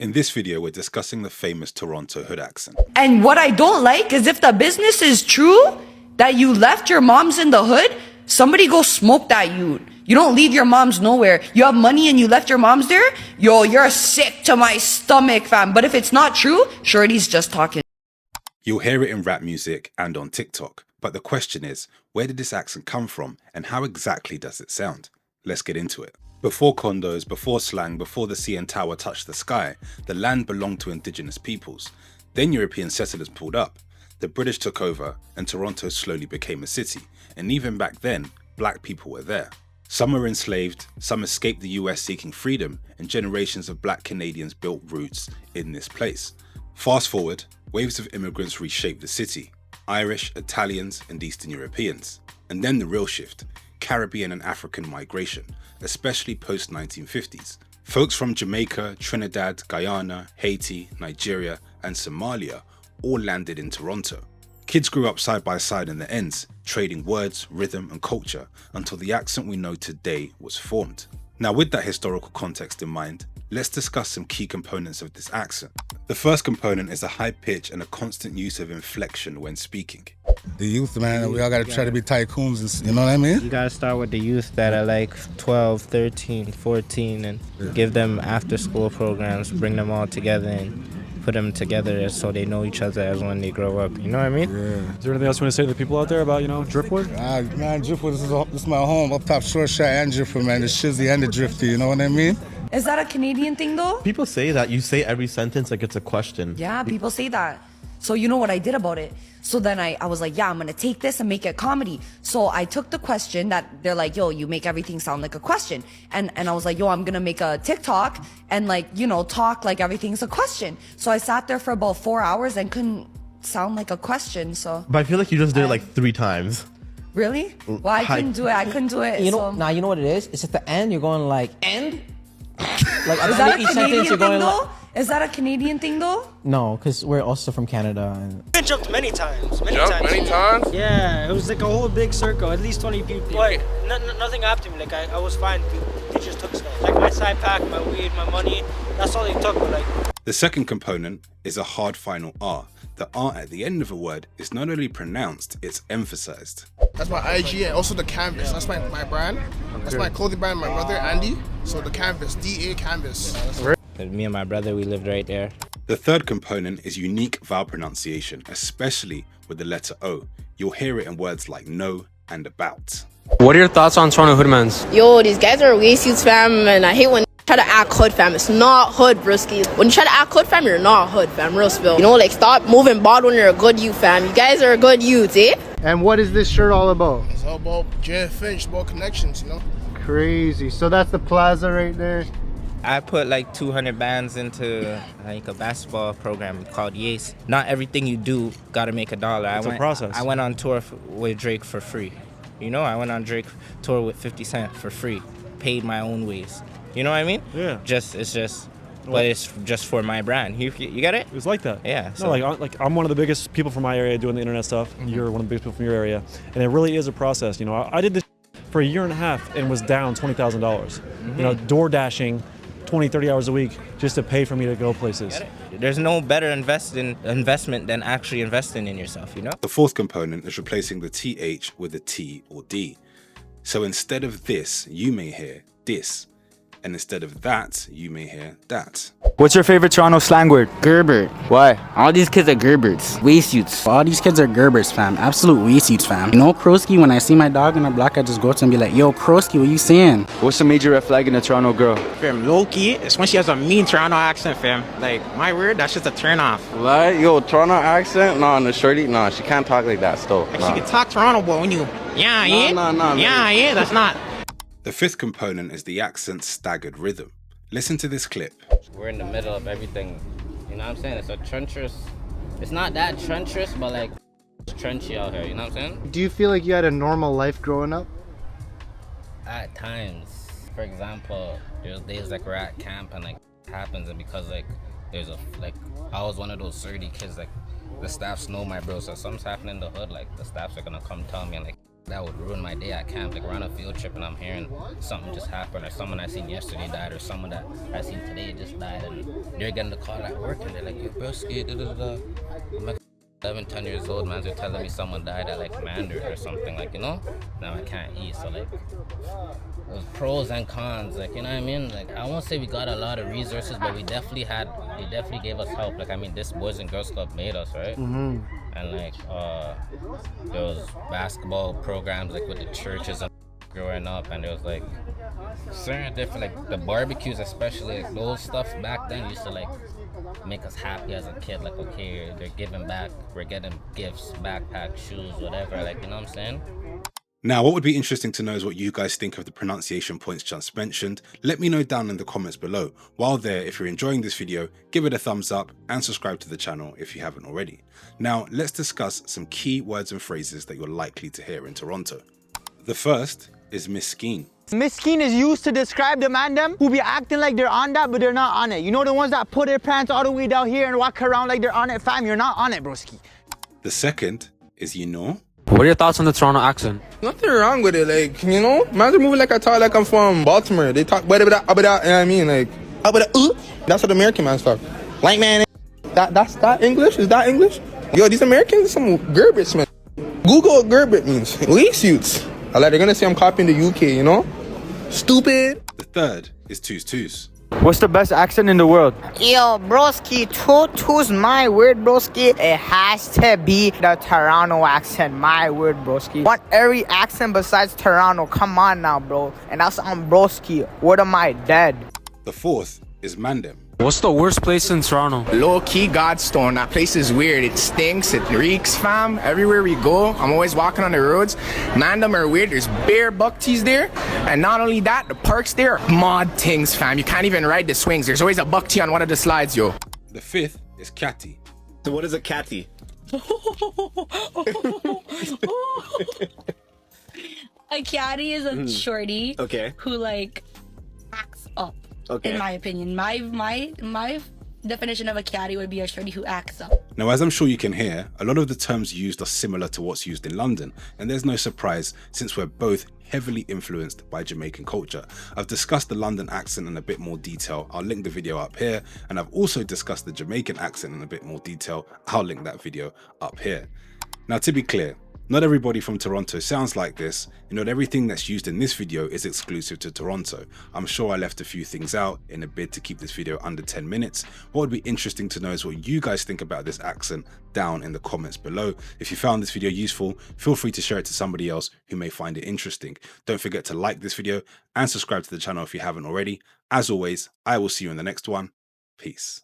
In this video, we're discussing the famous Toronto hood accent. And what I don't like is if the business is true, that you left your moms in the hood, somebody go smoke that youth. You don't leave your moms nowhere. You have money and you left your moms there? Yo, you're sick to my stomach, fam. But if it's not true, Shorty's just talking. You'll hear it in rap music and on TikTok. But the question is, where did this accent come from and how exactly does it sound? Let's get into it. Before condos, before slang, before the CN Tower touched the sky, the land belonged to indigenous peoples. Then European settlers pulled up. The British took over and Toronto slowly became a city. And even back then, black people were there. Some were enslaved, some escaped the US seeking freedom, and generations of black Canadians built roots in this place. Fast forward, waves of immigrants reshaped the city. Irish, Italians, and Eastern Europeans. And then the real shift, Caribbean and African migration, especially post-1950s. Folks from Jamaica, Trinidad, Guyana, Haiti, Nigeria, and Somalia all landed in Toronto. Kids grew up side by side in the ends, trading words, rhythm, and culture until the accent we know today was formed. Now, with that historical context in mind, let's discuss some key components of this accent. The first component is a high pitch and a constant use of inflection when speaking. The youth, man, we all gotta try to be tycoons, and, you know what I mean? You gotta start with the youth that are like 12, 13, 14 and give them after school programs, bring them all together and put them together so they know each other as when they grow up, you know what I mean? Yeah. Is there anything else you want to say to the people out there about, Driftwood? Man, Driftwood, this is my home. Up top, short shot and Driftwood, man. The Shizzy and the Drifty, you know what I mean? Is that a Canadian thing though? People say that. You say every sentence like it's a question. Yeah, people say that. So you know what I did about it? So then I was like, yeah, I'm gonna take this and make it comedy. So I took the question that they're like, yo, you make everything sound like a question. And I was like, yo, I'm gonna make a TikTok and talk like everything's a question. So I sat there for about 4 hours and couldn't sound like a question, so. But I feel like you just did it like 3 times. Really? Well, I couldn't do it. You know what it is? It's at the end, you're going like, end? Like, Is that a Canadian thing though? Is that a Canadian thing though? No, because we're also from Canada. And I jumped many times. Many times? Yeah, it was like a whole big circle, at least 20 people. Wait, nothing happened to me. Like I was fine. They just took stuff. Like my side pack, my weed, my money. That's all they took. But like. The second component is a hard final R. The R at the end of a word is not only pronounced, it's emphasized. That's my IG and also the canvas. That's my brand. That's my clothing brand, my brother Andy. So the canvas, DA canvas. Me and my brother, we lived right there. The third component is unique vowel pronunciation, especially with the letter O. You'll hear it in words like no and about. What are your thoughts on Toronto Hoodmans? Yo, these guys are racist, fam, and I hate when try to act hood, fam. It's not hood, broski. When you try to act hood, fam, you're not hood, fam. Real spill. Stop moving bald when you're a good youth, fam. You guys are a good youth, eh? And what is this shirt all about? It's all about JFH, about connections, Crazy. So that's the plaza right there. I put like 200 bands into like a basketball program called Yace. Not everything you do gotta make $1. It's a process. I went on tour with Drake for free. I went on Drake tour with 50 Cent for free. Paid my own ways. You know what I mean? Yeah. But it's just for my brand. You get it? It was like that. Yeah. So. No, I'm one of the biggest people from my area doing the internet stuff. Mm-hmm. You're one of the biggest people from your area. And it really is a process. I did this for a year and a half and was down $20,000. Mm-hmm. Door dashing 20, 30 hours a week just to pay for me to go places. There's no better investment than actually investing in yourself, The fourth component is replacing the TH with a T or D. So instead of this, you may hear this. And instead of that, you may hear that. What's your favorite Toronto slang word? Gerber. Why? All these kids are Gerbers. Waistsuits. All these kids are Gerbers, fam. Absolute waistsuits, fam. Kroski, when I see my dog in the block, I just go to him and be like, yo, Kroski, what you saying? What's the major red flag in a Toronto girl? Fam, low-key, it's when she has a mean Toronto accent, fam. Like, my word, that's just a turn-off. Like, yo, Toronto accent? Nah, no, shorty, nah, she can't talk like that still. Like, she can talk Toronto, but when you, yeah, that's not. The fifth component is the accent's staggered rhythm. Listen to this clip. We're in the middle of everything. You know what I'm saying? It's a treacherous. It's not that treacherous, but like it's trenchy out here. You know what I'm saying? Do you feel like you had a normal life growing up? At times. For example, there's days like we're at camp and like it happens, and because like there's I was one of those 30 kids, like the staffs know my bro, so something's happening in the hood, like the staffs are gonna come tell me and like that would ruin my day at camp. Like we're on a field trip and I'm hearing something just happened, or someone I seen yesterday died, or someone that I seen today just died, and they're getting the call at work and they're like, yo, broski, da-da-da-da. I'm like 11, 10 years old, man, they're telling me someone died at like Mandarin or something, like, you know? Now I can't eat, so like, there's pros and cons, like, you know what I mean? Like, I won't say we got a lot of resources, but they definitely gave us help. Like, I mean, this Boys and Girls Club made us, right? Mm-hmm. And like, there was basketball programs, like with the churches and growing up, and there was like certain different, like the barbecues especially, like those stuff back then used to like make us happy as a kid. Like, okay, they're giving back, we're getting gifts, backpack, shoes, whatever, like, you know what I'm saying? Now, what would be interesting to know is what you guys think of the pronunciation points just mentioned. Let me know down in the comments below. While there, if you're enjoying this video, give it a thumbs up and subscribe to the channel if you haven't already. Now, let's discuss some key words and phrases that you're likely to hear in Toronto. The first is miskeen. Miskeen is used to describe the man them who be acting like they're on that, but they're not on it. You know, the ones that put their pants all the way down here and walk around like they're on it, fam, you're not on it, broski. The second is you know. What are your thoughts on the Toronto accent? Nothing wrong with it, like, you know, man's moving like I talk like I'm from Baltimore. They talk you know what I mean, like, that's what American man's talk. White man, that's that English? Is that English? Yo, these Americans, some Gerbits, man. Google what Gerbit means. Leaf suits. Like, they're gonna say I'm copying the UK, you know? Stupid. The third is toos. What's the best accent in the world? Yo, broski, two's my word, broski. It has to be the Toronto accent, my word, broski. Want every accent besides Toronto, come on now, bro. And that's on broski. What am I, dead? The fourth is mandem. What's the worst place in Toronto? Low-key Godstone. That place is weird. It stinks. It reeks, fam. Everywhere we go, I'm always walking on the roads. Man, them are weird. There's bare bucktees there. And not only that, the parks there are mod things, fam. You can't even ride the swings. There's always a bucktee on one of the slides, yo. The fifth is catty. So what is a catty? A caddy is a shorty Okay. who like acts up. Okay. In my opinion, my definition of a caddy would be a shorty who acts up. Now, as I'm sure you can hear, a lot of the terms used are similar to what's used in London, and there's no surprise since we're both heavily influenced by Jamaican culture. I've discussed the London accent in a bit more detail. I'll link the video up here, and I've also discussed the Jamaican accent in a bit more detail. I'll link that video up here. Now, to be clear, not everybody from Toronto sounds like this, and not everything that's used in this video is exclusive to Toronto. I'm sure I left a few things out in a bid to keep this video under 10 minutes. What would be interesting to know is what you guys think about this accent down in the comments below. If you found this video useful, feel free to share it to somebody else who may find it interesting. Don't forget to like this video and subscribe to the channel if you haven't already. As always, I will see you in the next one. Peace.